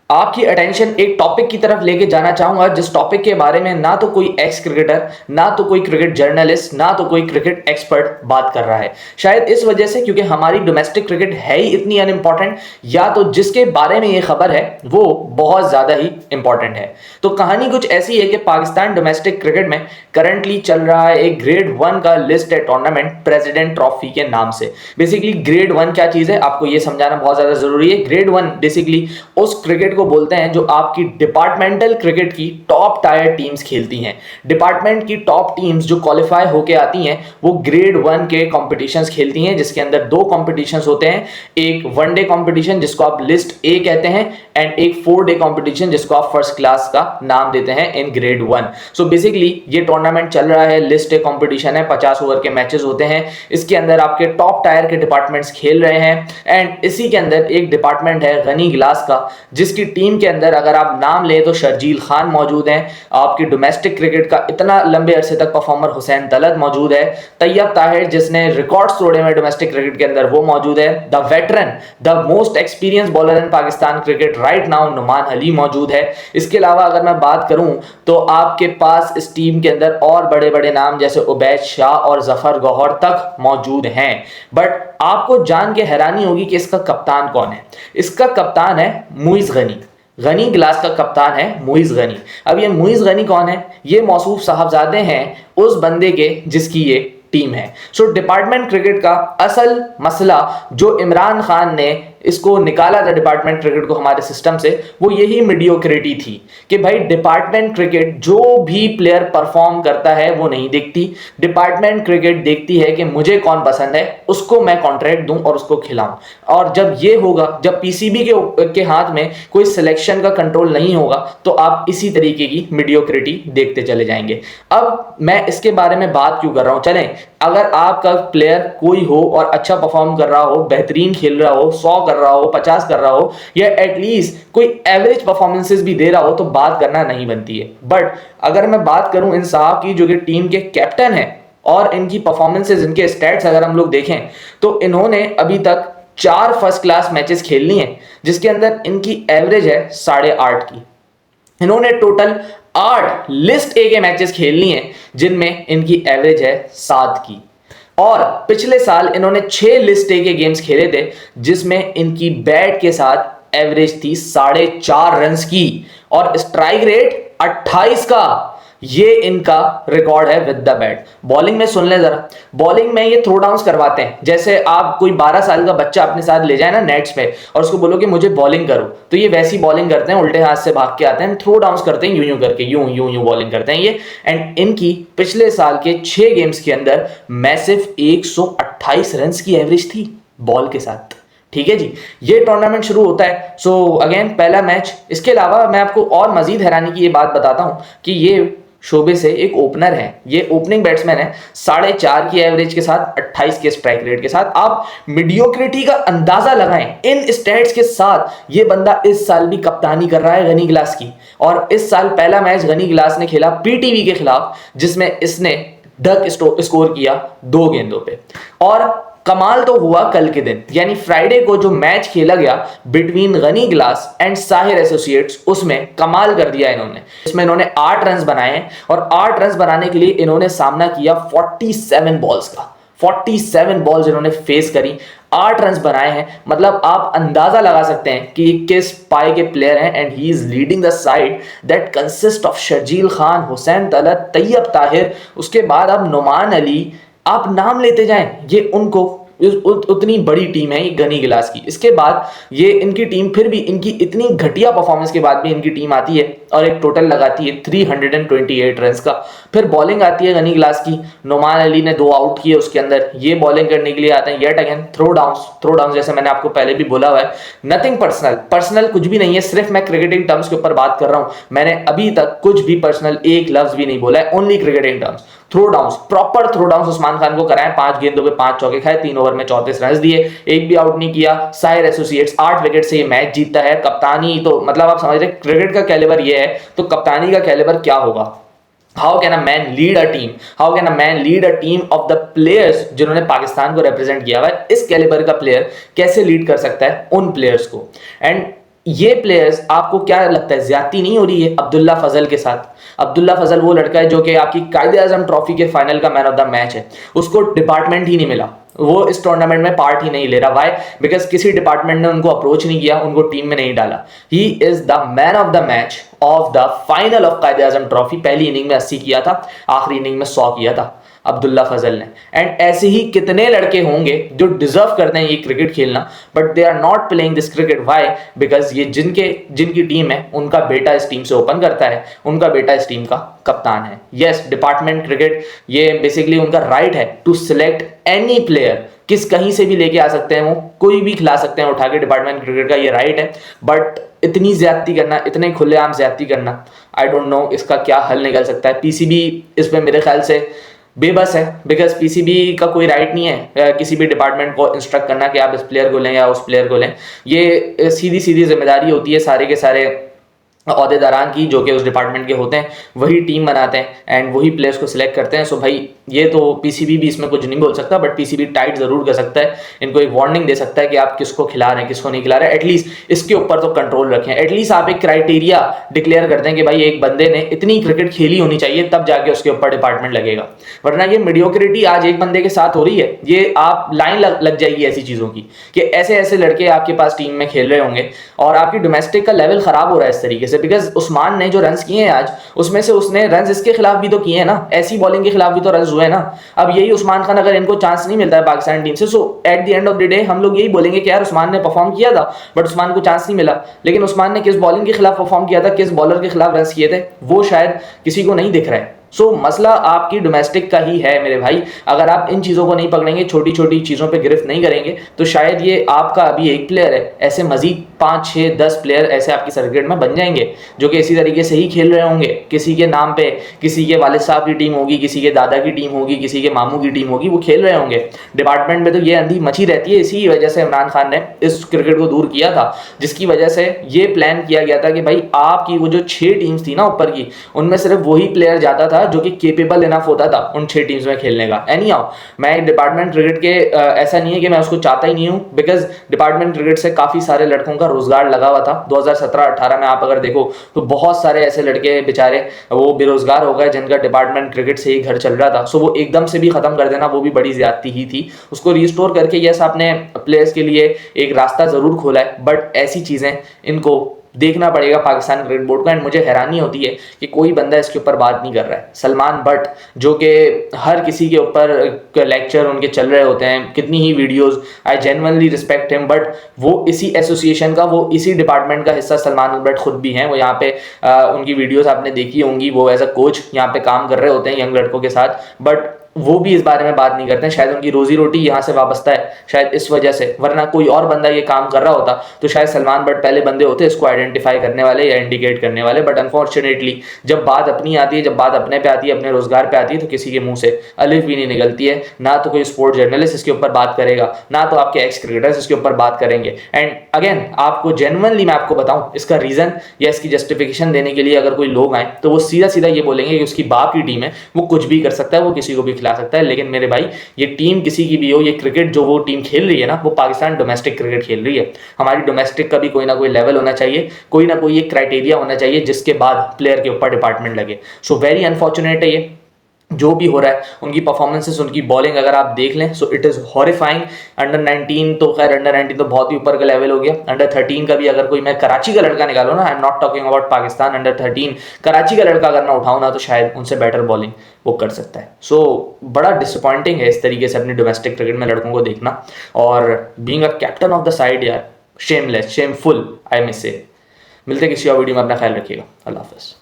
आपकी अटेंशन एक टॉपिक की तरफ लेके जाना चाहूंगा जिस टॉपिक के बारे में ना तो कोई एक्स क्रिकेटर, ना तो कोई क्रिकेट जर्नलिस्ट, ना तो कोई क्रिकेट एक्सपर्ट बात कर रहा है। शायद इस वजह से क्योंकि हमारी डोमेस्टिक क्रिकेट है ही इतनी अनइंपॉर्टेंट, या तो जिसके बारे में ये खबर है वो बहुत ज्यादा ही इंपॉर्टेंट है। तो कहानी कुछ ऐसी है कि पाकिस्तान डोमेस्टिक क्रिकेट में करंटली चल रहा है एक ग्रेड 1 का लिस्ट है टूर्नामेंट प्रेसिडेंट ट्रॉफी के नाम से। बेसिकली ग्रेड 1 क्या चीज है आपको ये समझाना बहुत ज्यादा जरूरी है। ग्रेड 1 बेसिकली उस क्रिकेट को बोलते हैं जो आपकी डिपार्टमेंटल क्रिकेट की टॉप टायर टीम्स खेलती हैं। डिपार्टमेंट की टॉप टीम्स जो क्वालिफाई होके आती हैं वो ग्रेड 1 के कॉम्पिटिशंस खेलती हैं, जिसके अंदर दो कॉम्पिटिशंस होते हैं, एक वनडे कॉम्पिटिशन जिसको आप लिस्ट ए कहते हैं एंड एक 4 डे कॉम्पिटिशन जिसको आप फर्स्ट क्लास का नाम देते हैं इन ग्रेड 1। सो बेसिकली ये टूर्नामेंट चल रहा है, लिस्ट ए कॉम्पिटिशन है, 50 ओवर के मैचेस होते हैं। इसके अंदर आपके टॉप टायर के डिपार्टमेंट्स खेल रहे हैं एंड इसी के अंदर एक डिपार्टमेंट है गनी गिलास का, जिसकी टीम के अंदर अगर आप नाम लें तो शर्जील खान मौजूद हैं, आपकी डोमेस्टिक क्रिकेट का इतना लंबे अरसे तक परफॉर्मर हुसैन तलत मौजूद है, तैयब ताहिर जिसने रिकॉर्ड्स तोड़े हुए डोमेस्टिक क्रिकेट के अंदर वो मौजूद है, the veteran, the most experience bowler in Pakistan cricket right now Numan Ali मौजूद है। इसके अलावा अगर मैं बात करूं तो आपके पास इस टीम के अंदर और बड़े बड़े नाम जैसे उबैद शाह और जफर गौहर तक मौजूद हैं। बट आपको जान के हैरानी होगी कि इसका कप्तान कौन है। इसका कप्तान है मुइज गनी। गनी गिलास का कप्तान है मुइज गनी। अब ये मुइज गनी कौन है? ये मौसूफ साहबजादे हैं उस बंदे के जिसकी ये टीम है। सो डिपार्टमेंट क्रिकेट का असल मसला जो इमरान खान ने इसको निकाला था डिपार्टमेंट क्रिकेट को हमारे सिस्टम से, वो यही मीडियोक्रिटी थी कि भाई डिपार्टमेंट क्रिकेट जो भी प्लेयर परफॉर्म करता है वो नहीं देखती। डिपार्टमेंट क्रिकेट देखती है कि मुझे कौन पसंद है, उसको मैं कॉन्ट्रैक्ट दूं और उसको खिलाऊं। और जब ये होगा, जब पीसीबी के हाथ में कोई सिलेक्शन का कंट्रोल नहीं होगा, तो आप इसी तरीके की मीडियोक्रिटी देखते चले जाएंगे। अब मैं इसके बारे में बात क्यों कर रहा हूं, चलें, अगर आपका प्लेयर कोई हो और अच्छा परफॉर्म कर रहा हो, बेहतरीन खेल रहा हो, 100 कर रहा हो, 50 कर रहा हो, या एटलीस्ट कोई एवरेज परफॉर्मेंसेस भी दे रहा हो, तो बात करना नहीं बनती है। बट अगर मैं बात करूं इन साहब की जो कि टीम के कैप्टन है और इनकी परफॉर्मेंसेस, इनके स्टैट्स अगर हम लोग देखें तो इन्होंने अभी तक 4 फर्स्ट क्लास मैचेस खेल लिए हैं जिसके अंदर इनकी एवरेज है 8.5 की। इन्होंने टोटल 8 लिस्ट ए के मैचेस खेल लिए हैं जिनमें इनकी एवरेज है 7 की। और पिछले साल इन्होंने 6 लिस्ट ए के गेम्स खेले थे जिसमें इनकी बैट के साथ एवरेज थी 4.5 रन की और स्ट्राइक रेट 28 का। ये इनका रिकॉर्ड है विद द बैट। बॉलिंग में सुन ले जरा, बॉलिंग में ये थ्रो डाउन्स करवाते हैं। जैसे आप कोई 12 साल का बच्चा अपने साथ ले जाए ना नेट्स पे और उसको बोलो कि मुझे बॉलिंग करो, तो ये वैसी बॉलिंग करते हैं, उल्टे हाथ से भाग के आते हैं, थ्रो डाउन्स करते हैं, यूं यूं करके, यूं यूं यूं बॉलिंग करते हैं ये। एंड इनकी पिछले साल के 6 गेम्स के अंदर मैसिव 128 रन की एवरेज थी बॉल के साथ। ठीक है जी, ये टूर्नामेंट शुरू होता है। सो अगेन पहला मैच। इसके अलावा मैं आपको और मजीद हैरानी की ये बात बताता हूं कि ये शोबे से एक ओपनर है, ये ओपनिंग बैट्समैन है, 4.5 की एवरेज के साथ, 28 के स्ट्राइक रेट के साथ। आप मीडियोक्रिटी का अंदाजा लगाएं इन स्टैट्स के साथ। ये बंदा इस साल भी कप्तानी कर रहा है गनी गिलास की, और इस साल पहला मैच गनी गिलास ने खेला पीटीवी के खिलाफ जिसमें इसने ढक स्कोर किया 2 गेंदों पे। और कमाल तो हुआ कल के दिन, यानी फ्राइडे को जो मैच खेला गया बिटवीन गनी गिलास एंड साहिर एसोसिएट्स, उसमें कमाल कर दिया इन्होंने। इसमें इन्होंने 8 रन बनाए हैं और 8 रन बनाने के लिए इन्होंने सामना किया 47 बॉल्स का। 47 बॉल्स इन्होंने फेस करी, 8 रन बनाए हैं। मतलब आप अंदाजा लगा सकते हैं कि किस पाए के प्लेयर हैं। And he is leading the side that consist of Sharjeel Khan, Hussain Talat, Tayyab Tahir, उसके बाद अब नुमान अली, आप नाम लेते जाएं, ये उनको उतनी बड़ी टीम है ये गनी गिलास की। इसके बाद ये इनकी टीम, फिर भी इनकी इतनी घटिया परफॉर्मेंस के बाद भी इनकी टीम आती है और एक टोटल लगाती है 328 रन का। फिर बॉलिंग आती है गनी गिलास की, नुमान अली ने 2 आउट किए उसके अंदर, ये बॉलिंग करने के लिए आते हैं। येट अगेन थ्रो डाउन जैसे मैंने आपको पहले भी बोला हुआ है, नथिंग पर्सनल कुछ भी नहीं है, सिर्फ मैं क्रिकेटिंग टर्म्स के ऊपर बात कर रहा हूं। मैंने अभी तक कुछ भी पर्सनल एक लफ्ज भी नहीं बोला है, only cricketing terms. Throw downs, proper throw downs Usman Khan को कराए, 5 गेंदों पे 5 चौके खाए, 3 ओवर में 34 रन दिए, एक भी आउट नहीं किया। साहिर एसोसिएट्स 8 विकेट से ये मैच जीतता है। कप्तानी तो मतलब आप समझ रहे क्रिकेट का कैलिबर ये है, तो कप्तानी का कैलिबर क्या होगा। How can a man lead a team, how can a man lead a team of the players जिन्होंने पाकिस्तान को रिप्रेजेंट किया हुआ है। इस कैलिबर का प्लेयर कैसे लीड कर सकता है उन प्लेयर्स को। एंड ये प्लेयर्स आपको क्या लगता है ज्यादती नहीं हो रही है अब्दुल्ला फजल के साथ? अब्दुल्ला फजल वो लड़का है जो कि आपकी कायदे आजम ट्रॉफी के फाइनल का मैन ऑफ द मैच है, उसको डिपार्टमेंट ही नहीं मिला, वो इस टूर्नामेंट में पार्ट ही नहीं ले रहा। वाई? बिकॉज किसी डिपार्टमेंट ने उनको अप्रोच नहीं किया, उनको टीम में नहीं डाला। He is the man of the match of the final of कायदे आजम ट्रॉफी। पहली इनिंग में 80 किया था, आखिरी इनिंग में 100 किया था अब्दुल्ला फजल ने। एंड ऐसे ही कितने लड़के होंगे जो डिजर्व करते हैं ये क्रिकेट खेलना, but they are not playing this cricket. Why? Because ये जिनकी टीम है उनका बेटा इस टीम से ओपन करता है, उनका बेटा इस टीम का कप्तान है। यस, डिपार्टमेंट क्रिकेट ये बेसिकली उनका राइट है टू सिलेक्ट एनी प्लेयर, किस कहीं से भी लेके आ सकते हैं, वो कोई भी खिला सकते हैं उठा के, डिपार्टमेंट क्रिकेट का ये राइट है। बट इतनी ज्यादती करना, इतने खुलेआम ज्यादती करना, आई डोंट नो इसका क्या हल निकल सकता है। पीसीबी इसमें मेरे ख्याल से बेबस है, बिकॉज पीसीबी का कोई राइट नहीं है किसी भी डिपार्टमेंट को इंस्ट्रक्ट करना कि आप इस प्लेयर को लें या उस प्लेयर को लें। ये सीधी सीधी जिम्मेदारी होती है सारे के सारे अहदेदारान की, जो कि उस डिपार्टमेंट के होते हैं, वही टीम बनाते हैं एंड वही प्लेयर्स को सिलेक्ट करते हैं। सो भाई ये तो पीसीबी भी इसमें कुछ नहीं बोल सकता, बट पीसीबी टाइट जरूर कर सकता है, इनको एक वार्निंग दे सकता है कि आप किसको खिला रहे हैं किसको नहीं खिला रहे हैं। एटलीस्ट इसके ऊपर तो कंट्रोल रखें, एटलीस्ट आप एक क्राइटेरिया डिक्लेयर करते हैं कि भाई एक बंदे ने इतनी क्रिकेट खेली होनी चाहिए, तब जाके उसके ऊपर डिपार्टमेंट लगेगा। वरना ये मीडियोक्रिटी आज एक बंदे के साथ हो रही है, ये आप लाइन लग जाएगी ऐसी चीजों की कि ऐसे ऐसे लड़के आपके पास टीम में खेल रहे होंगे और आपकी डोमेस्टिक का लेवल खराब हो रहा है इस तरीके से। बिकॉज उस्मान ने जो रन्स किए हैं आज, उसमें से उसने रन्स इसके खिलाफ भी तो किए हैं ना, ऐसी बॉलिंग के खिलाफ भी तो रन्स हुए हैं ना। अब यही उस्मान खान अगर इनको चांस नहीं मिलता है पाकिस्तान टीम से, so at the end of the day हम लोग यही बोलेंगे कि यार उस्मान ने परफॉर्म किया था बट उस्मान को चांस नहीं मिला। लेकिन उस्मान ने किस बॉलिंग के खिलाफ परफॉर्म किया था, किस बॉलर के खिलाफ रन्स किए थे, वो शायद किसी को नहीं दिख रहा है। सो मसला आपकी डोमेस्टिक का ही है मेरे भाई। अगर आप इन चीज़ों को नहीं पकड़ेंगे, छोटी छोटी चीज़ों पे गिरफ्त नहीं करेंगे, तो शायद ये आपका अभी एक प्लेयर है, ऐसे मजीद 5, 6, 10 प्लेयर ऐसे आपकी सर्किट में बन जाएंगे जो कि इसी तरीके से ही खेल रहे होंगे। किसी के नाम पे किसी के वालिद साहब की टीम होगी, किसी के दादा की टीम होगी, किसी के मामू की टीम होगी, वो खेल रहे होंगे। डिपार्टमेंट में तो ये अंधी मची रहती है। इसी वजह से इमरान खान ने इस क्रिकेट को दूर किया था, जिसकी वजह से ये प्लान किया गया था कि भाई आपकी वो जो 6 टीम्स थी ना ऊपर की, उनमें सिर्फ वही प्लेयर जाता था जो कि केपेबल इनफ होता था उन 6 टीम्स में खेलने का। एनी हाउ, मैं डिपार्टमेंट क्रिकेट के ऐसा नहीं है कि मैं उसको चाहता ही नहीं हूं, बिकॉज डिपार्टमेंट क्रिकेट से काफी सारे लड़कों का रोजगार लगा हुआ था। 2017-18 में आप अगर देखो तो बहुत सारे ऐसे लड़के बेचारे वो बेरोजगार हो गए जिनका डिपार्टमेंट क्रिकेट से ही घर चल रहा था। सो वो एकदम से भी खत्म कर देना वो भी बड़ी ज्यादती ही थी। उसको रिस्टोर करके यस आपने प्लेयर्स के लिए एक रास्ता जरूर खोला है, बट ऐसी चीजें इनको देखना पड़ेगा पाकिस्तान क्रिकेट बोर्ड को। एंड मुझे हैरानी होती है कि कोई बंदा इसके ऊपर बात नहीं कर रहा है। सलमान बट जो कि हर किसी के ऊपर लेक्चर उनके चल रहे होते हैं, कितनी ही videos, I genuinely respect him, but वो इसी एसोसिएशन का, वो इसी डिपार्टमेंट का हिस्सा सलमान बट खुद भी हैं। वो यहाँ पे उनकी वीडियोस आपने देखी होंगी, वो एज अ कोच यहाँ पे काम कर रहे होते हैं यंग लड़कों के साथ, बट वो भी इस बारे में बात नहीं करते हैं। शायद उनकी रोजी रोटी यहाँ से वाबस्ता है, शायद इस वजह से, वरना कोई और बंदा ये काम कर रहा होता तो शायद सलमान बट पहले बंदे होते इसको आइडेंटिफाई करने वाले या इंडिकेट करने वाले। बट अनफॉर्चुनेटली जब बात अपनी आती है, जब बात अपने पे आती है, अपने रोजगार पे आती है, तो किसी के मुंह से अलिफ भी नहीं निकलती है। ना तो कोई स्पोर्ट जर्नलिस्ट इसके ऊपर बात करेगा, ना तो आपके एक्स क्रिकेटर्स इसके ऊपर बात करेंगे। एंड अगेन आपको जेन्युइनली मैं आपको बताऊं, इसका रीजन या इसकी जस्टिफिकेशन देने के लिए अगर कोई लोग आए तो वो सीधा सीधा ये बोलेंगे कि उसकी बाप की टीम है, वो कुछ भी कर सकता है, वो किसी को भी खिला सकता है। लेकिन मेरे भाई ये टीम किसी की भी हो, ये क्रिकेट जो वो टीम खेल रही है ना, वो पाकिस्तान डोमेस्टिक क्रिकेट खेल रही है। हमारी डोमेस्टिक का भी कोई ना कोई लेवल होना चाहिए, कोई ना कोई एक क्राइटेरिया होना चाहिए जिसके बाद प्लेयर के ऊपर डिपार्टमेंट लगे। सो वेरी अनफॉर्चुनेट है ये जो भी हो रहा है। उनकी परफॉर्मेंसेस, उनकी बॉलिंग अगर आप देख लें so it is horrifying. Under 19 तो खैर अंडर 19 तो बहुत ही ऊपर का लेवल हो गया। अंडर 13 का भी अगर कोई, मैं कराची का लड़का निकालू ना, I am not talking about Pakistan, under 13 Karachi का लड़का अगर मैं उठाऊं ना, तो शायद उनसे बेटर बॉलिंग वो कर सकता है। सो बड़ा डिसअपॉइंटिंग है इस तरीके से अपनी डोमेस्टिक क्रिकेट में लड़कों को देखना। और being a captain of the side यार, शेमलेस, शेमफुल आई मे से। मिलते किसी और वीडियो में, अपना ख्याल रखिएगा। अल्लाह हाफिज़।